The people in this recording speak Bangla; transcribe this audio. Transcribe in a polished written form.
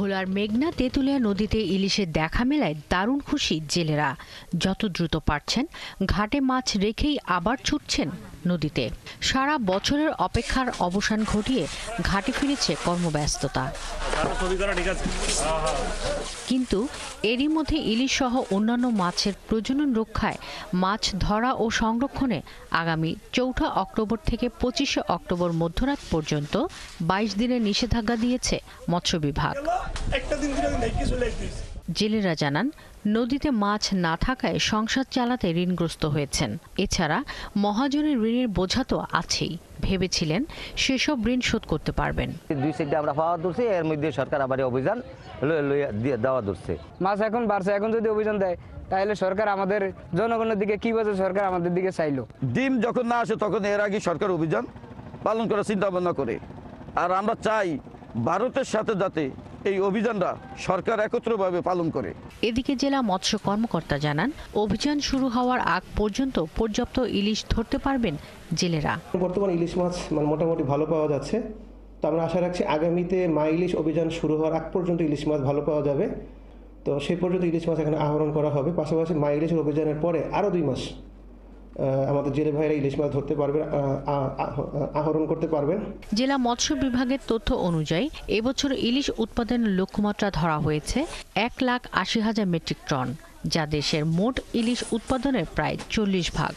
ভোলার মেঘনা তেঁতুলিয়া নদীতে ইলিশের দেখা মেলায় দারুণ খুশি জেলেরা। যত দ্রুত পারছেন ঘাটে মাছ রেখেই আবার ছুটছেন নদীতে। সারা বছরের অপেক্ষার অবসান ঘটিয়ে ঘাটে ফিরেছে কর্মব্যস্ততা। কিন্তু এরই মধ্যে ইলিশ সহ অন্যান্য মাছের প্রজনন রক্ষায় মাছ ধরা ও সংরক্ষণে আগামী ৪ অক্টোবর থেকে ২৫ অক্টোবর মধ্যরাত পর্যন্ত ২২ দিনের নিষেধাজ্ঞা দিয়েছে মৎস্য বিভাগ। জেলেরা জানান, নদীতে মাছ না থাকায় সংসার চালাতে ঋণগ্রস্ত হয়েছেন। এছাড়া মহাজনের ঋণের বোঝা তো আছেই। ভেবেছিলেন সেসব ঋণ শোধ করতে পারবেন। ২ সেক্টর আমরা পাওয়া ধরছি, এর মধ্যে সরকার আবার অভিযান দেওয়া ধরছে। মাছ এখন বাড়ছে, এখন যদি অভিযান দেয় তাহলে সরকার আমাদের জনগণের দিকে কি বলছে, সরকার আমাদের দিকে চাইলো। ডিম যখন না আসে তখন এর আগে সরকার অভিযান পালন করার চিন্তা ভাবনা করে। আর আমরা চাই ভারতের সাথে যাতে এই অভিযানটা সরকার একত্রভাবে পালন করে। এদিকে জেলা মৎস্য কর্মকর্তা জানান, অভিযান শুরু হওয়ার আগ পর্যন্ত পর্যাপ্ত ইলিশ ধরতে পারবেন জেলেরা। বর্তমানে ইলিশ মাছ মোটামুটি ভালো পাওয়া যাচ্ছে, তো আমরা আশা রাখছি আগামীতে মা ইলিশ অভিযান শুরু হওয়ার আগ পর্যন্ত ইলিশ মাছ ভালো পাওয়া যাবে। তো সেই পর্যন্ত ইলিশ মাছ এখানে আহরণ করা হবে। পাশাপাশি মা ইলিশের অভিযানের পরে আরও 2 মাস আমাদের জেলে ভাইরা ইলিশ মাছ ধরতে পারবেন, আহরণ করতে পারবেন। জেলা মৎস্য বিভাগের তথ্য অনুযায়ী এবছর ইলিশ উৎপাদনের লক্ষ্যমাত্রা ধরা হয়েছে 1,80,000 মেট্রিক টন, যা দেশের মোট ইলিশ উৎপাদনের প্রায় 40 ভাগ।